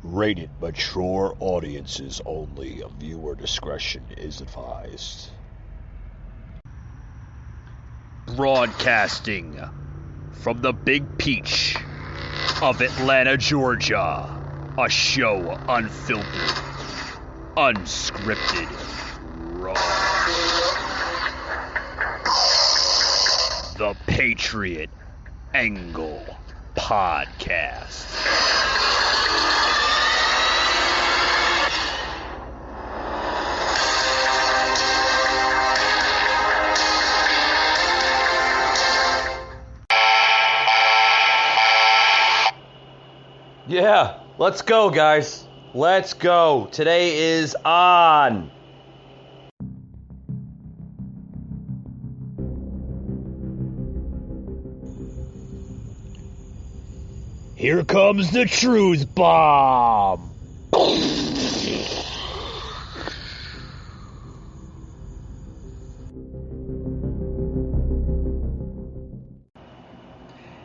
Rated mature audiences only. Viewer discretion is advised. Broadcasting from the Big Peach of Atlanta, Georgia. A show unfiltered, unscripted, raw. The Patriot Angle Podcast. Yeah, let's go, guys. Let's go. Today is on. Here comes the truth bomb.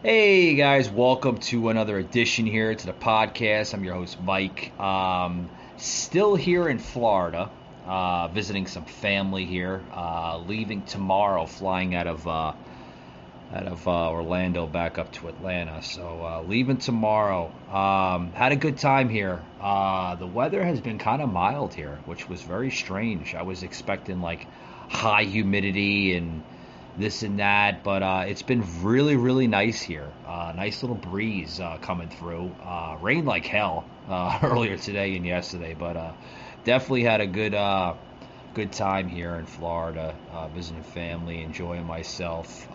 Hey guys, welcome to another edition here to the podcast. I'm your host Mike. Still here in Florida, visiting some family here. Leaving tomorrow, flying out of Orlando back up to Atlanta. So leaving tomorrow. Had a good time here. The weather has been kind of mild here, which was very strange. I was expecting like high humidity and this and that, but it's been really, really nice here. Nice little breeze coming through. Rained like hell earlier today and yesterday, but definitely had a good time here in Florida, visiting family, enjoying myself,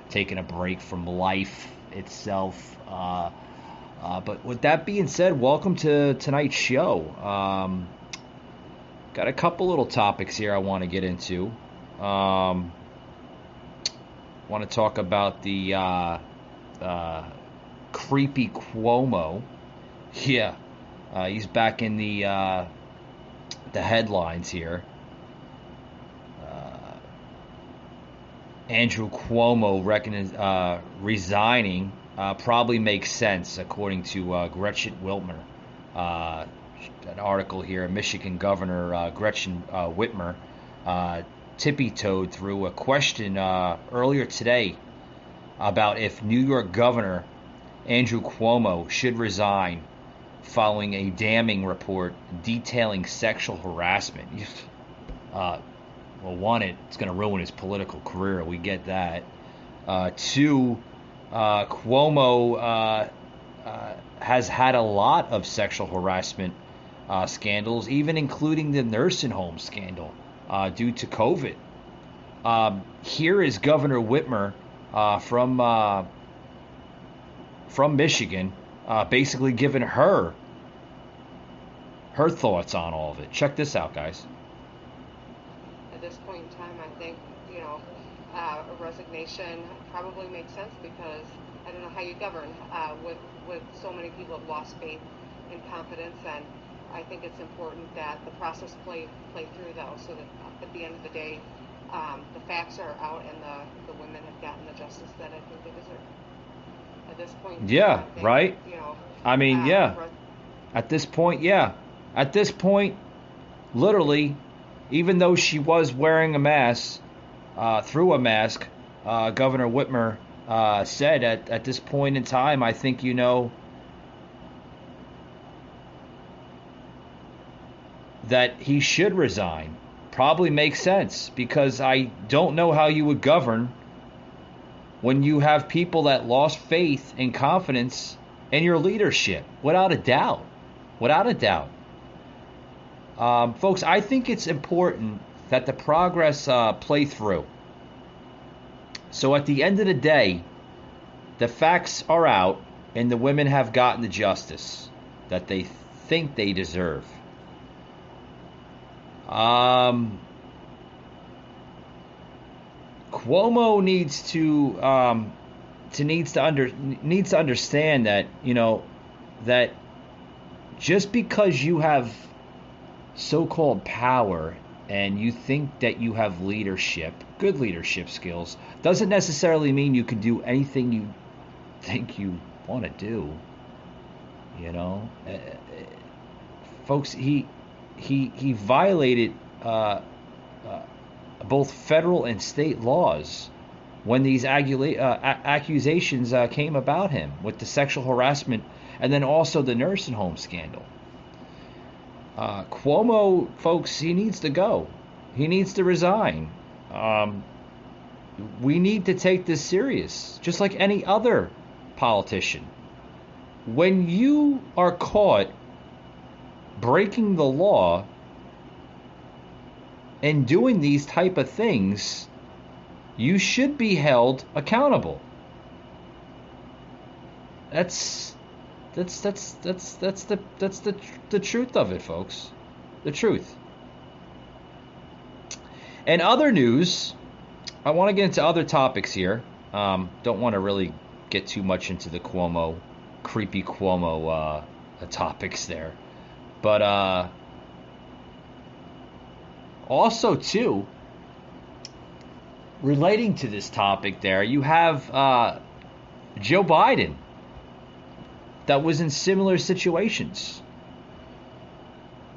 taking a break from life itself. But with that being said, welcome to tonight's show. Got a couple little topics here I want to get into. Want to talk about the creepy Cuomo. Yeah, he's back in the headlines here. Andrew Cuomo resigning probably makes sense, according to Gretchen Whitmer. An article here, Michigan Governor Gretchen Whitmer tippy-toed through a question earlier today about if New York Governor Andrew Cuomo should resign following a damning report detailing sexual harassment. Well, one, it's going to ruin his political career. We get that. Two, Cuomo has had a lot of sexual harassment scandals, even including the nursing home scandal. Due to COVID. Here is Governor Whitmer from Michigan, basically giving her thoughts on all of it. Check this out, guys. At this point in time, I think, a resignation probably makes sense because I don't know how you govern with so many people have lost faith and confidence, and I think it's important that the process play through, though, so that at the end of the day, the facts are out and the women have gotten the justice that I think they deserve. At this point, yeah, think, right. I mean, yeah. At this point, yeah. At this point, literally, even though she was wearing a mask, through a mask, Governor Whitmer said at this point in time, I think that he should resign. Probably makes sense, because I don't know how you would govern when you have people that lost faith and confidence in your leadership, without a doubt. Without a doubt. Folks, I think it's important that the progress play through. So at the end of the day, the facts are out and the women have gotten the justice that they think they deserve. Cuomo needs to understand that that just because you have so-called power and you think that you have leadership, good leadership skills, doesn't necessarily mean you can do anything you think you want to do. You know, folks, he violated both federal and state laws when these accusations came about him with the sexual harassment and then also the nursing home scandal. Cuomo, folks, he needs to go. He needs to resign. We need to take this serious, just like any other politician. When you are caught breaking the law and doing these type of things, you should be held accountable. That's the truth of it, folks. The truth. And other news, I want to get into other topics here. Don't want to really get too much into the creepy Cuomo topics there. But also, too, relating to this topic there, you have Joe Biden that was in similar situations.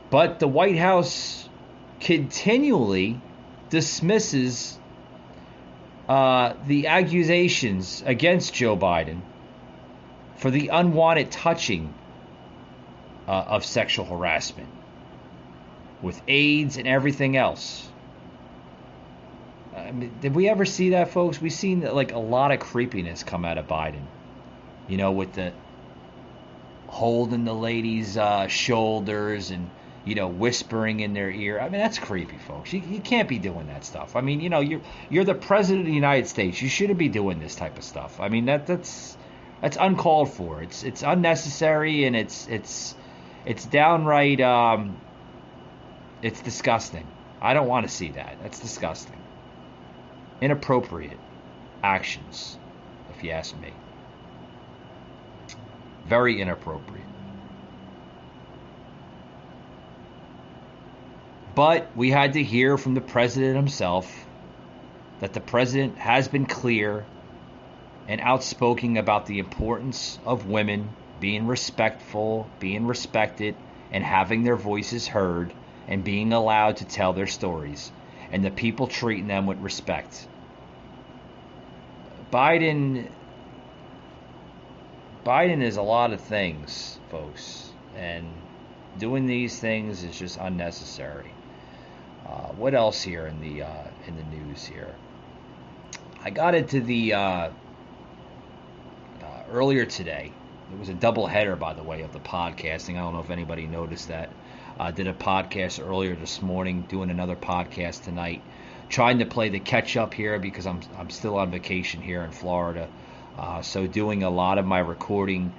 But the White House continually dismisses the accusations against Joe Biden for the unwanted touching of sexual harassment with AIDS and everything else. Did we ever see that, folks? We've seen like a lot of creepiness come out of Biden. You know, with the holding the ladies' shoulders and, you know, whispering in their ear. I mean, that's creepy, folks. You can't be doing that stuff. I mean, you know, you're the president of the United States. You shouldn't be doing this type of stuff. I mean, that's uncalled for. It's unnecessary, and it's downright it's disgusting. I don't want to see that. That's disgusting. Inappropriate actions, if you ask me. Very inappropriate. But we had to hear from the president himself that the president has been clear and outspoken about the importance of women being respectful, being respected, and having their voices heard, and being allowed to tell their stories, and the people treating them with respect. Biden is a lot of things, folks, and doing these things is just unnecessary. What else here in the news here? I got into the earlier today. It was a double header, by the way, of the podcasting. I don't know if anybody noticed that. I did a podcast earlier this morning, doing another podcast tonight, trying to play the catch up here because I'm still on vacation here in Florida. So doing a lot of my recording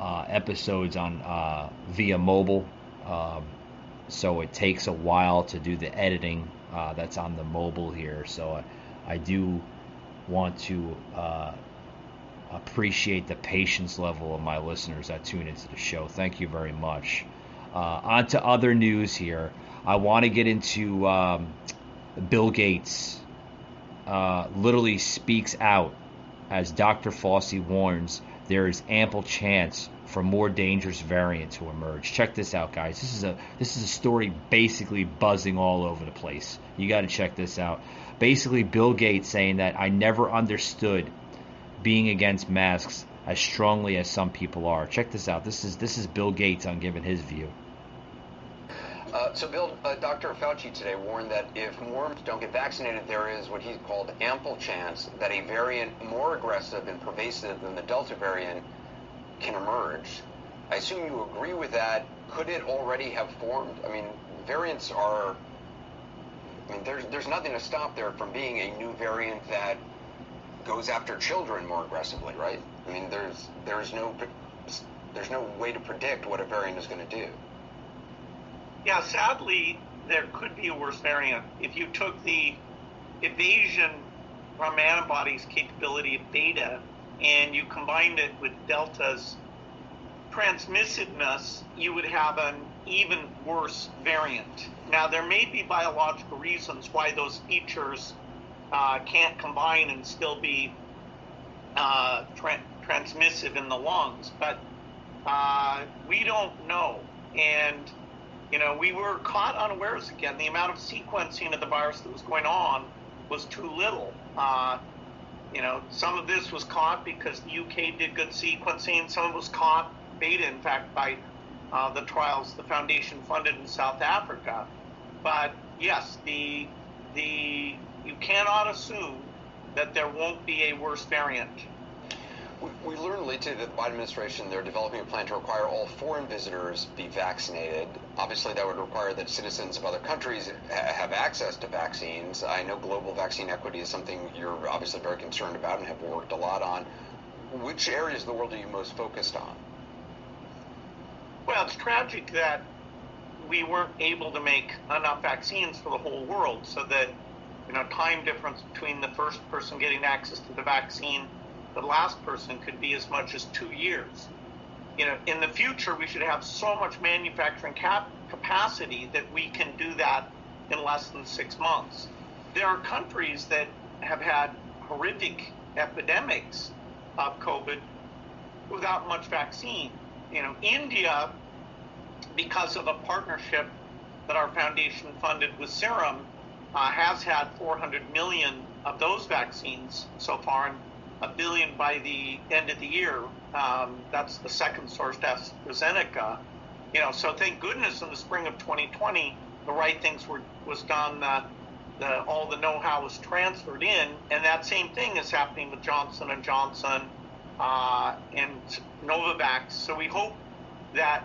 episodes on via mobile. So it takes a while to do the editing that's on the mobile here. So I do want to appreciate the patience level of my listeners that tune into the show. Thank you very much. On to other news here. I want to get into Bill Gates literally speaks out as Dr. Fauci warns there is ample chance for more dangerous variant to emerge. Check this out, guys. This is a story basically buzzing all over the place. You got to check this out. Basically, Bill Gates saying that I never understood being against masks as strongly as some people are. Check this out. This is Bill Gates on giving his view. So Bill, Dr. Fauci today warned that if more don't get vaccinated, there is what he called ample chance that a variant more aggressive and pervasive than the Delta variant can emerge. I assume you agree with that. Could it already have formed? I mean, variants are, I mean, there's nothing to stop there from being a new variant that goes after children more aggressively, right? I mean, there's no way to predict what a variant is going to do. Yeah, sadly, there could be a worse variant. If you took the evasion from antibodies capability of beta and you combined it with Delta's transmissiveness, you would have an even worse variant. Now, there may be biological reasons why those features can't combine and still be transmissive in the lungs, but We don't know. And, we were caught unawares again. The amount of sequencing of the virus that was going on was too little. Some of this was caught because the UK did good sequencing. Some of it was caught, beta, in fact, by the trials the foundation funded in South Africa. But yes, you cannot assume that there won't be a worse variant. We learned late today that the Biden administration, they're developing a plan to require all foreign visitors be vaccinated. Obviously, that would require that citizens of other countries have access to vaccines. I know global vaccine equity is something you're obviously very concerned about and have worked a lot on. Which areas of the world are you most focused on? Well, it's tragic that we weren't able to make enough vaccines for the whole world, so that, time difference between the first person getting access to the vaccine, the last person, could be as much as 2 years. In the future, we should have so much manufacturing capacity that we can do that in less than 6 months. There are countries that have had horrific epidemics of COVID without much vaccine. India, because of a partnership that our foundation funded with Serum, has had 400 million of those vaccines so far, and 1 billion by the end of the year. That's the second source, AstraZeneca. So thank goodness in the spring of 2020, the right things was done. All the know-how was transferred in, and that same thing is happening with Johnson & Johnson and Novavax. So we hope that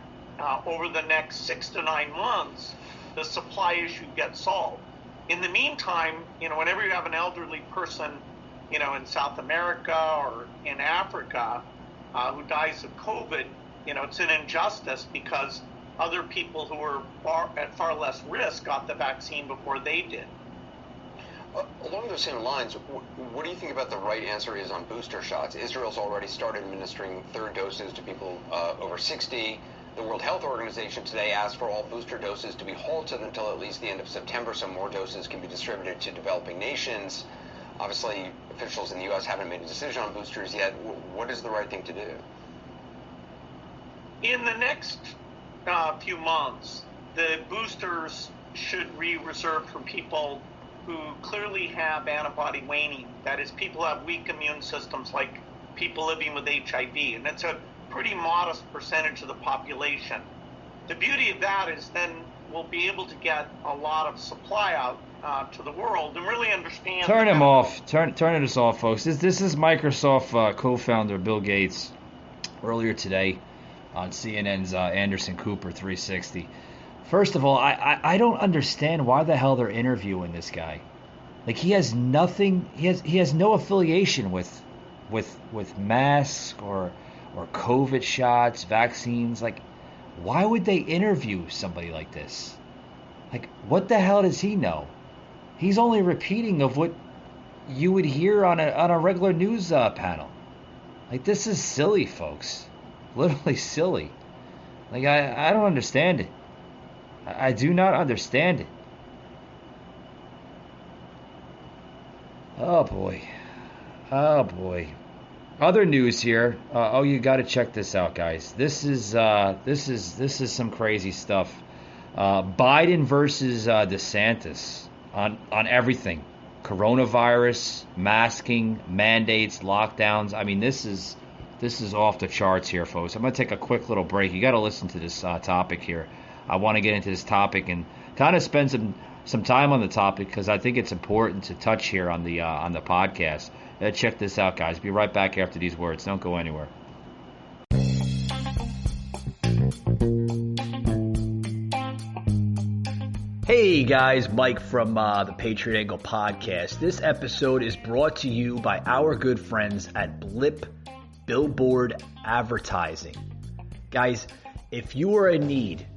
over the next 6 to 9 months, the supply issue gets solved. In the meantime, whenever you have an elderly person, in South America or in Africa who dies of COVID, it's an injustice because other people who are at far less risk got the vaccine before they did. Along those same lines, what do you think about the right answer is on booster shots? Israel's already started administering third doses to people over 60. The World Health Organization today asked for all booster doses to be halted until at least the end of September so more doses can be distributed to developing nations. Obviously, officials in the U.S. haven't made a decision on boosters yet. What is the right thing to do? In the next few months, the boosters should be reserved for people who clearly have antibody waning. That is, people who have weak immune systems, like people living with HIV. And it's a pretty modest percentage of the population. The beauty of that is then we'll be able to get a lot of supply out to the world and really understand. Turn him off. Turn this off, folks. This is Microsoft co-founder Bill Gates earlier today on CNN's Anderson Cooper 360. First of all, I don't understand why the hell they're interviewing this guy. Like, he has nothing. He has no affiliation with masks or COVID shots, vaccines. Like, why would they interview somebody like this? Like, what the hell does he know? He's only repeating of what you would hear on a regular news panel. Like, this is silly, folks. Literally silly. Like, I don't understand it. I do not understand it. Oh boy. Other news here. You got to check this out, guys. This is some crazy stuff. Biden versus DeSantis on everything. Coronavirus, masking, mandates, lockdowns. I mean, this is off the charts here, folks. I'm going to take a quick little break. You got to listen to this topic here. I want to get into this topic and kind of spend some time on the topic because I think it's important to touch here on the podcast. Check this out, guys. Be right back after these words. Don't go anywhere. Hey guys, Mike from the Patriot Angle Podcast. This episode is brought to you by our good friends at Blip Billboard Advertising. Guys, if you are in need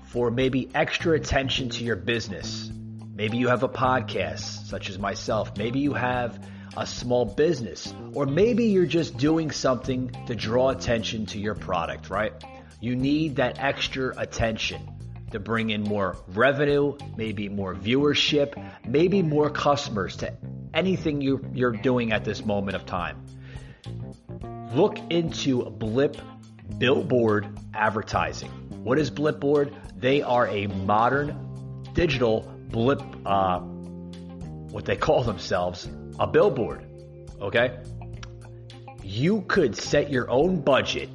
for maybe extra attention to your business, maybe you have a podcast such as myself, maybe you have a small business, or maybe you're just doing something to draw attention to your product, right? You need that extra attention to bring in more revenue, maybe more viewership, maybe more customers to anything you're doing at this moment of time. Look into Blip Billboard advertising. What is Blipboard? They are a modern digital blip, what they call themselves, a billboard. Okay? You could set your own budget,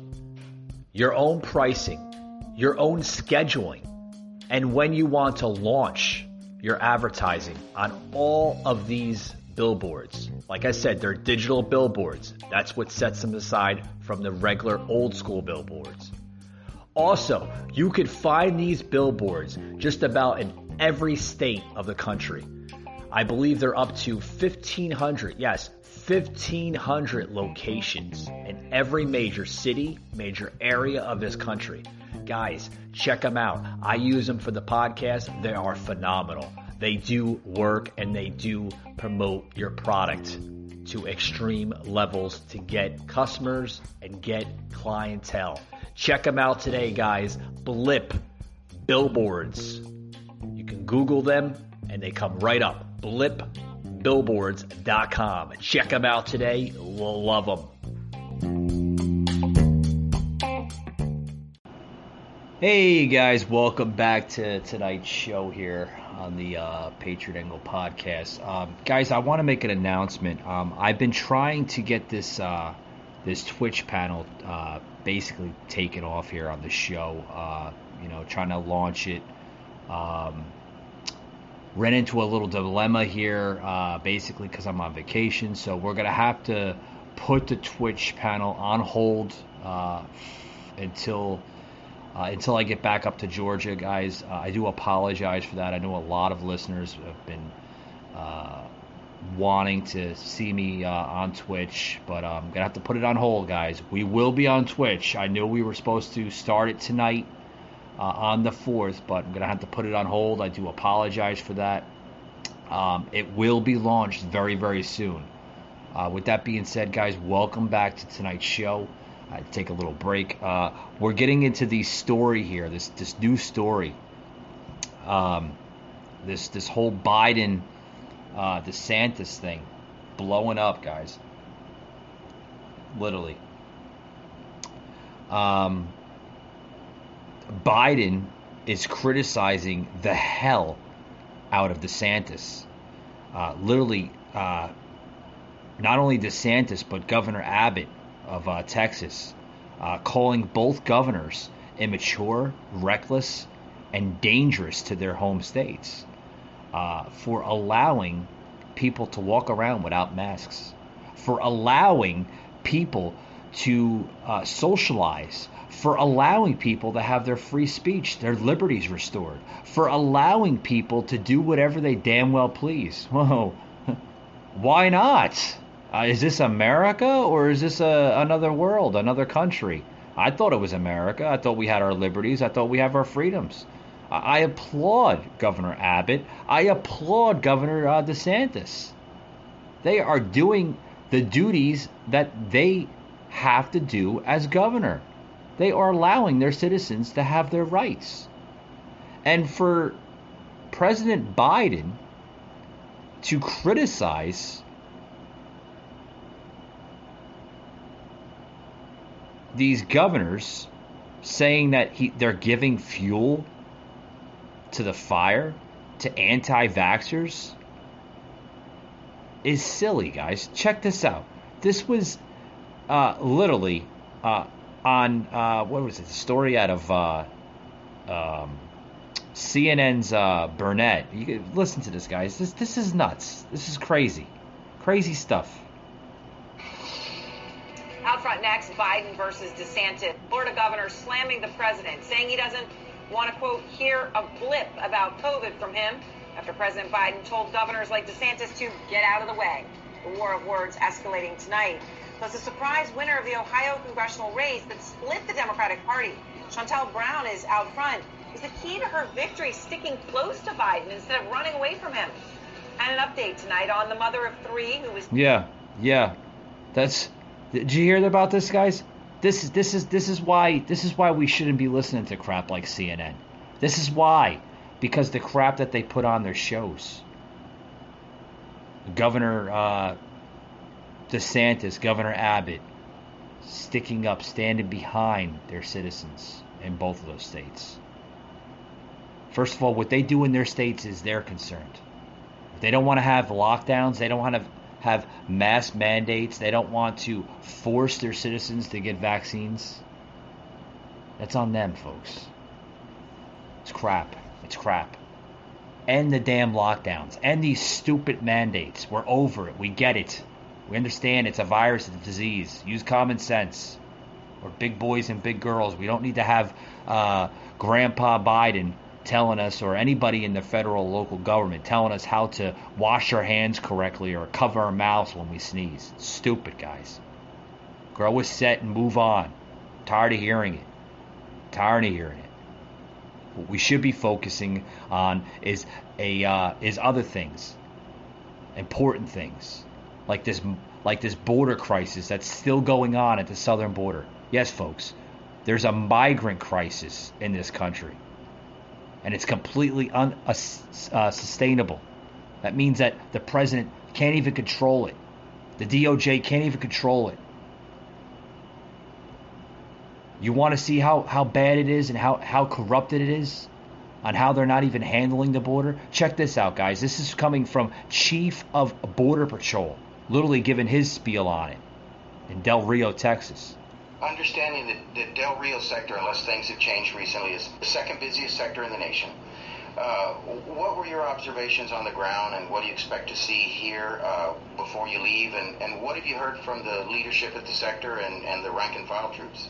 your own pricing, your own scheduling, and when you want to launch your advertising on all of these billboards. Like I said, they're digital billboards. That's what sets them aside from the regular old school billboards. Also, you could find these billboards just about in every state of the country. I believe they're up to 1,500, yes, 1,500 locations in every major city, major area of this country. Guys, check them out. I use them for the podcast. They are phenomenal. They do work and they do promote your product to extreme levels to get customers and get clientele. Check them out today, guys. Blip Billboards. You can Google them and they come right up. blipbillboards.com. Check them out today. We'll love them. Hey guys, welcome back to tonight's show here on the Patriot Angle podcast. Guys, I want to make an announcement. I've been trying to get this Twitch panel basically taken off here on the show. Trying to launch it. Ran into a little dilemma here, basically because I'm on vacation. So we're gonna have to put the Twitch panel on hold until I get back up to Georgia, guys. I do apologize for that. I know a lot of listeners have been wanting to see me on Twitch, but I'm going to have to put it on hold, guys. We will be on Twitch. I know we were supposed to start it tonight on the 4th, but I'm going to have to put it on hold. I do apologize for that. It will be launched very, very soon. With that being said, guys, welcome back to tonight's show. I take a little break. We're getting into the story here, this new story. This whole Biden DeSantis thing blowing up, guys. Literally. Biden is criticizing the hell out of DeSantis. Literally, not only DeSantis, but Governor Abbott of Texas, calling both governors immature, reckless, and dangerous to their home states for allowing people to walk around without masks, for allowing people to socialize, for allowing people to have their free speech, their liberties restored, for allowing people to do whatever they damn well please. Whoa, why not? Is this America or is this another world, another country? I thought it was America. I thought we had our liberties. I thought we have our freedoms. I applaud Governor Abbott. I applaud Governor DeSantis. They are doing the duties that they have to do as governor. They are allowing their citizens to have their rights. And for President Biden to criticize these governors, saying that they're giving fuel to the fire to anti-vaxxers, is silly, guys. Check this out. This was literally on what was it? The story out of CNN's Burnett. You can listen to this, guys. This is nuts. This is crazy stuff. Out front next, Biden versus DeSantis. Florida governor slamming the president, saying he doesn't want to, quote, hear a blip about COVID from him after President Biden told governors like DeSantis to get out of the way. The war of words escalating tonight. Plus, a surprise winner of the Ohio congressional race that split the Democratic Party. Shontel Brown is out front. Was the key to her victory sticking close to Biden instead of running away from him? And an update tonight on the mother of three who was... Yeah. Did you hear about this, guys? This is why we shouldn't be listening to crap like CNN. This is why, because the crap that they put on their shows. Governor DeSantis, Governor Abbott, sticking up, standing behind their citizens in both of those states. First of all, what they do in their states is they're concerned. If they don't want to have lockdowns, they don't want to have mass mandates, they don't want to force their citizens to get vaccines, that's on them, folks. It's crap. It's crap. End the damn lockdowns. End these stupid mandates. We're over it. We get it. We understand it's a virus, it's a disease. Use common sense. We're big boys and big girls. We don't need to have Grandpa Biden telling us, or anybody in the federal local government telling us how to wash our hands correctly or cover our mouths when we sneeze. It's stupid, guys. Grow a set and move on. Tired of hearing it. What we should be focusing on is other things, important things, like this border crisis that's still going on at the southern border. Yes, folks, there's a migrant crisis in this country, and it's completely unsustainable. That means that the president can't even control it. The DOJ can't even control it. You want to see how bad it is and how corrupted it is, on how they're not even handling the border? Check this out, guys. This is coming from Chief of Border Patrol, literally giving his spiel on it in Del Rio, Texas. Understanding that the Del Rio sector, unless things have changed recently, is the second busiest sector in the nation. What were your observations on the ground, and what do you expect to see here before you leave? And what have you heard from the leadership at the sector and the rank and file troops?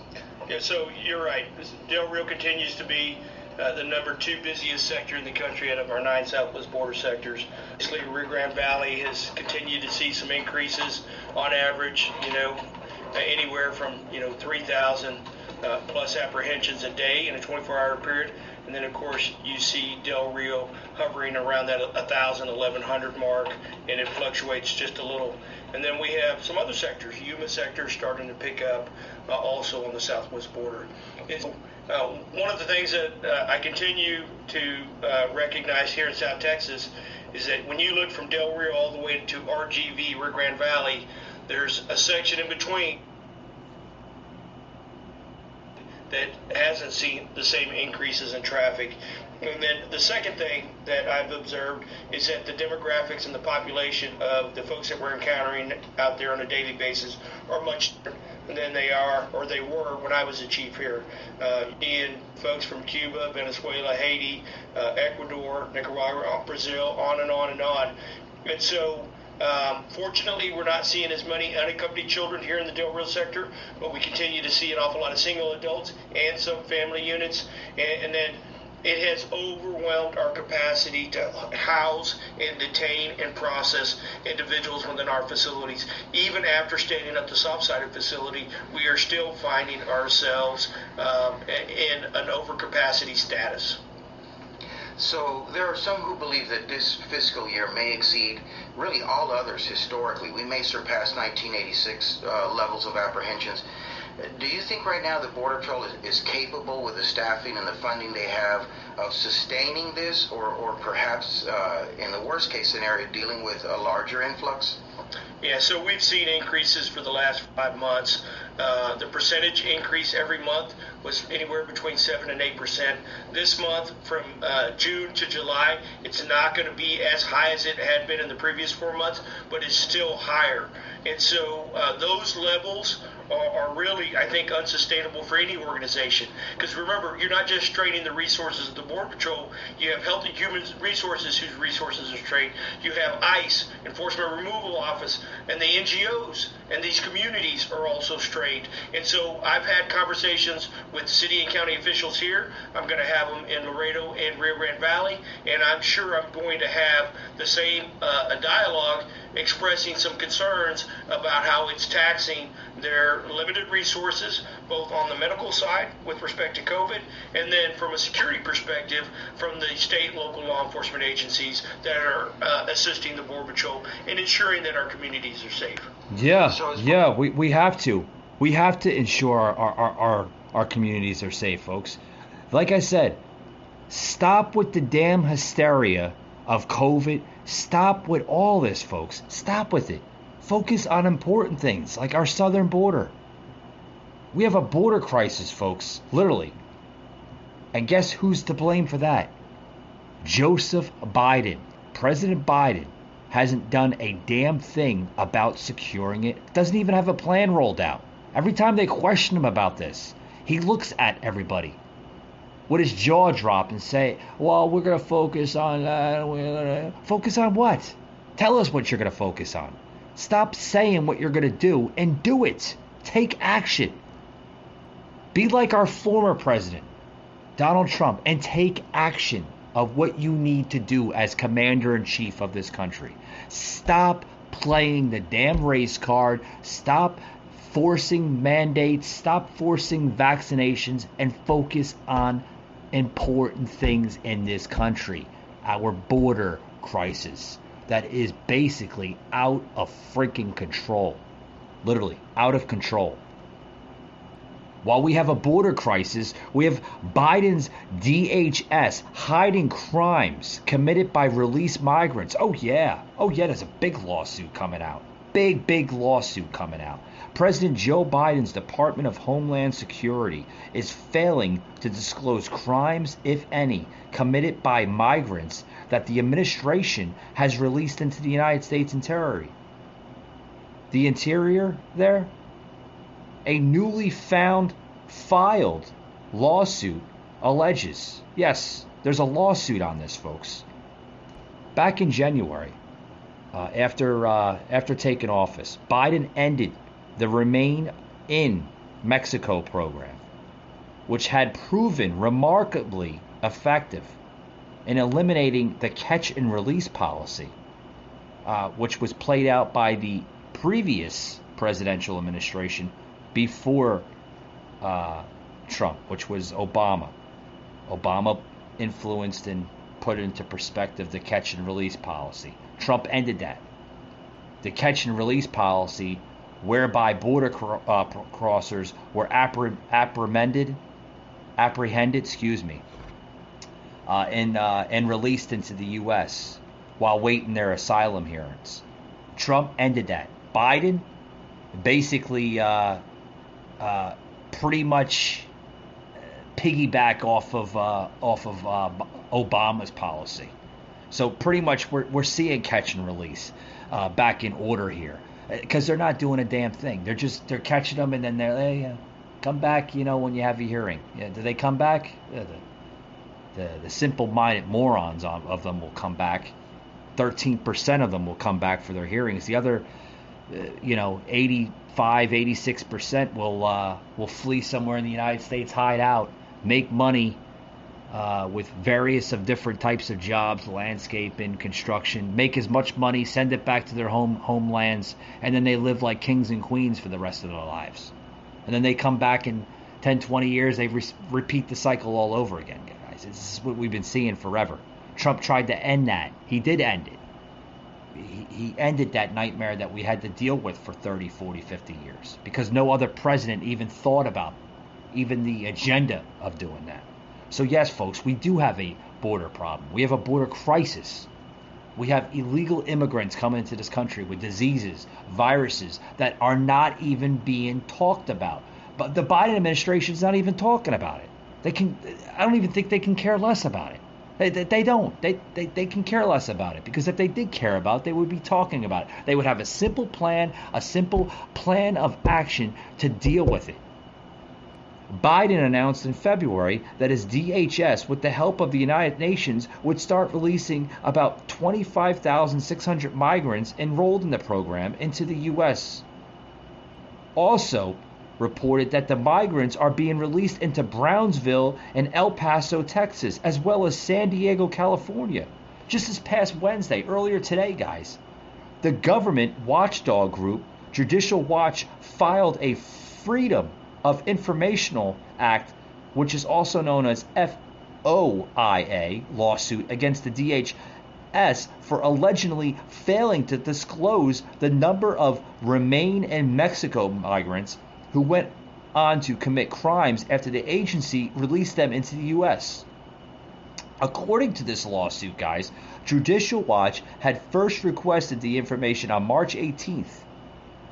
Yeah, so you're right. Del Rio continues to be the number 2 busiest sector in the country out of our 9 southwest border sectors. Obviously, Rio Grande Valley has continued to see some increases on average, anywhere from 3,000 plus apprehensions a day in a 24-hour period. And then, of course, you see Del Rio hovering around that 1,000, 1,100 mark, and it fluctuates just a little. And then we have some other sectors. Yuma sector starting to pick up also on the southwest border. One of the things that I continue to recognize here in South Texas is that when you look from Del Rio all the way to RGV, Rio Grande Valley, there's a section in between that hasn't seen the same increases in traffic. And then the second thing that I've observed is that the demographics and the population of the folks that we're encountering out there on a daily basis are much different than they are, or they were when I was a chief here. Seeing folks from Cuba, Venezuela, Haiti, Ecuador, Nicaragua, Brazil, on and on and on. And so fortunately, we're not seeing as many unaccompanied children here in the Del Rio sector, but we continue to see an awful lot of single adults and some family units. And then it has overwhelmed our capacity to house and detain and process individuals within our facilities. Even after standing up the soft-sided facility, we are still finding ourselves in an overcapacity status. So there are some who believe that this fiscal year may exceed really all others historically. We may surpass 1986 levels of apprehensions. Do you think right now the Border Patrol is capable, with the staffing and the funding they have, of sustaining this, or perhaps in the worst case scenario, dealing with a larger influx? Yeah, so we've seen increases for the last 5 months. The percentage increase every month was anywhere between 7 and 8%. This month, from June to July, it's not going to be as high as it had been in the previous 4 months, but it's still higher. And so those levels are really, I think, unsustainable for any organization. Because remember, you're not just straining the resources of the Border Patrol. You have Health and Human Resources whose resources are strained. You have ICE, Enforcement Removal Office, and the NGOs, and these communities are also strained. And so I've had conversations with city and county officials here. I'm going to have them in Laredo and Rio Grande Valley, and I'm sure I'm going to have the same dialogue expressing some concerns about how it's taxing their limited resources, both on the medical side with respect to COVID, and then from a security perspective from the state and local law enforcement agencies that are assisting the Border Patrol in ensuring that our communities are safe. Yeah, we have to. We have to ensure our communities are safe, folks. Like I said, stop with the damn hysteria of COVID. Stop with all this, folks. Stop with it. Focus on important things like our southern border. We have a border crisis, folks, literally. And guess who's to blame for that? Joseph Biden. President Biden hasn't done a damn thing about securing it. Doesn't even have a plan rolled out. Every time they question him about this, he looks at everybody with his jaw drop and say, well, we're going to focus on... Focus on what? Tell us what you're going to focus on. Stop saying what you're going to do and do it. Take action. Be like our former president, Donald Trump, and take action of what you need to do as commander-in-chief of this country. Stop playing the damn race card. Stop forcing mandates. Stop forcing vaccinations and focus on important things in this country. Our border crisis that is basically out of freaking control. Literally, out of control. While we have a border crisis, we have Biden's DHS hiding crimes committed by released migrants. Oh yeah, there's a big lawsuit coming out. Big lawsuit coming out. President Joe Biden's Department of Homeland Security is failing to disclose crimes, if any, committed by migrants that the administration has released into the United States Interior. The Interior there? A newly filed lawsuit alleges. Yes, there's a lawsuit on this, folks. Back in January, after taking office, Biden ended the Remain in Mexico program, which had proven remarkably effective in eliminating the catch and release policy, which was played out by the previous presidential administration before Trump, which was Obama. Obama influenced and put into perspective the catch and release policy. Trump ended that. The catch and release policy, whereby border crossers were apprehended, and released into the U.S. while waiting their asylum hearings. Trump ended that. Biden basically pretty much piggyback off of Obama's policy. So pretty much we're seeing catch and release back in order here, because they're not doing a damn thing. They're catching them and then they're come back, when you have your hearing. Yeah, do they come back? The simple-minded morons of them will come back. 13% of them will come back for their hearings. The other 85, 86% will flee somewhere in the United States, hide out, make money with various of different types of jobs, landscaping, construction, make as much money, send it back to their homelands, and then they live like kings and queens for the rest of their lives. And then they come back in 10, 20 years, they repeat the cycle all over again, guys. This is what we've been seeing forever. Trump tried to end that. He did end it. He ended that nightmare that we had to deal with for 30, 40, 50 years, because no other president even thought about even the agenda of doing that. So yes, folks, we do have a border problem. We have a border crisis. We have illegal immigrants coming into this country with diseases, viruses that are not even being talked about. But the Biden administration is not even talking about it. I don't even think they can care less about it. They don't. They can care less about it, because if they did care about it, they would be talking about it. They would have a simple plan of action to deal with it. Biden announced in February that his DHS, with the help of the United Nations, would start releasing about 25,600 migrants enrolled in the program into the U.S. Also reported that the migrants are being released into Brownsville and El Paso, Texas, as well as San Diego, California. Just this past Wednesday, earlier today, guys, the government watchdog group, Judicial Watch, filed a Freedom of Informational Act, which is also known as FOIA lawsuit against the DHS for allegedly failing to disclose the number of Remain in Mexico migrants who went on to commit crimes after the agency released them into the U.S. According to this lawsuit, guys, Judicial Watch had first requested the information on March 18th.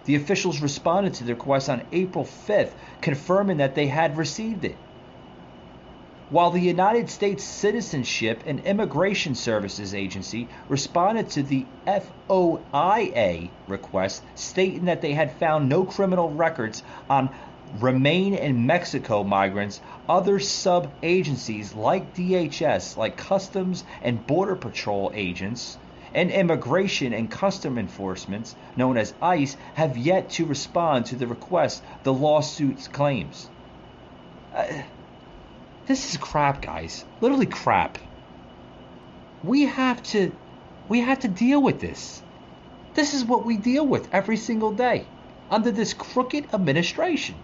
The officials responded to the request on April 5th, confirming that they had received it. While the United States Citizenship and Immigration Services Agency responded to the FOIA request, stating that they had found no criminal records on Remain in Mexico migrants, other sub-agencies like DHS, like Customs and Border Patrol agents, and Immigration and Custom Enforcement, known as ICE, have yet to respond to the request the lawsuit claims. This is crap, guys. Literally crap. We have to deal with this. This is what we deal with every single day under this crooked administration.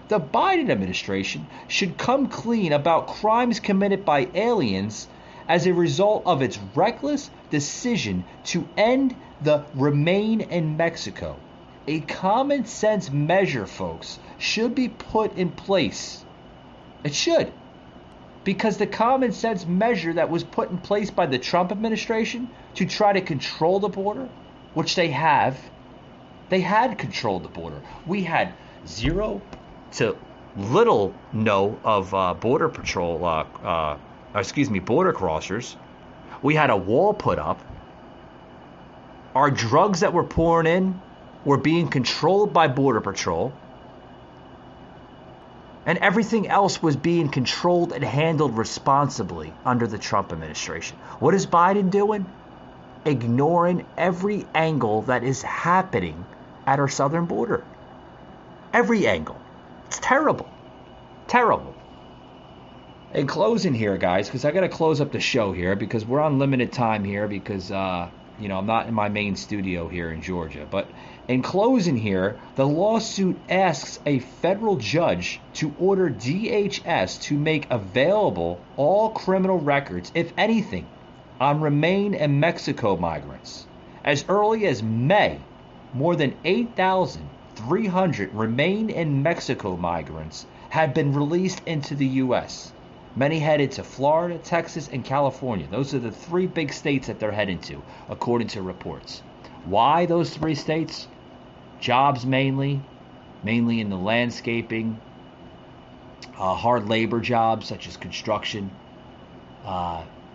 The Biden administration should come clean about crimes committed by aliens as a result of its reckless decision to end the Remain in Mexico. A common sense measure, folks, should be put in place. It should. Because the common sense measure that was put in place by the Trump administration to try to control the border, which they had controlled the border. We had zero to little of border patrol, border crossers. We had a wall put up. Our drugs that were pouring in were being controlled by Border Patrol. And everything else was being controlled and handled responsibly under the Trump administration. What is Biden doing? Ignoring every angle that is happening at our southern border. Every angle. It's terrible. Terrible. In closing here, guys, because I got to close up the show here because we're on limited time here because, I'm not in my main studio here in Georgia. But in closing here, the lawsuit asks a federal judge to order DHS to make available all criminal records, if anything, on Remain in Mexico migrants. As early as May, more than 8,300 Remain in Mexico migrants have been released into the U.S. Many headed to Florida, Texas, and California. Those are the three big states that they're heading to, according to reports. Why those three states? Jobs mainly in the landscaping, hard labor jobs such as construction.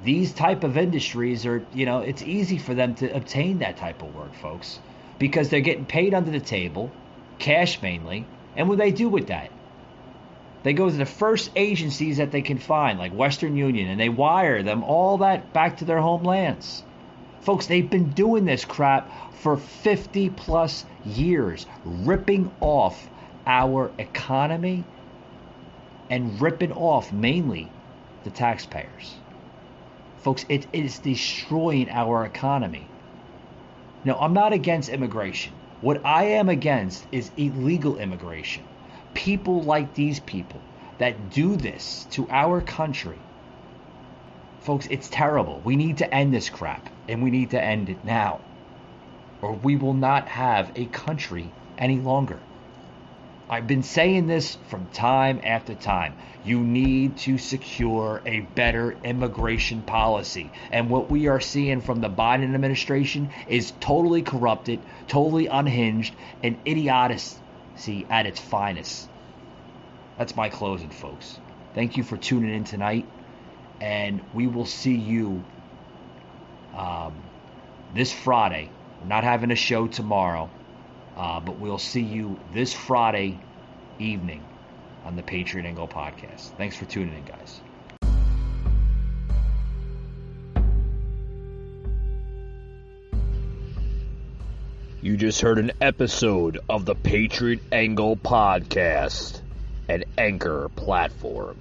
These type of industries are, it's easy for them to obtain that type of work, folks, because they're getting paid under the table, cash mainly. And what do they do with that? They go to the first agencies that they can find, like Western Union, and they wire them all that back to their homelands. Folks, they've been doing this crap for 50 plus years, ripping off our economy and ripping off mainly the taxpayers. Folks, it is destroying our economy. Now, I'm not against immigration. What I am against is illegal immigration. People like these people that do this to our country. Folks, it's terrible. We need to end this crap, and we need to end it now, or we will not have a country any longer. I've been saying this from time after time. You need to secure a better immigration policy. And what we are seeing from the Biden administration is totally corrupted, totally unhinged, and idiocy at its finest. That's my closing, folks. Thank you for tuning in tonight. And we will see you this Friday. We're not having a show tomorrow, but we'll see you this Friday evening on the Patriot Angle podcast. Thanks for tuning in, guys. You just heard an episode of the Patriot Angle podcast, an Anchor platform.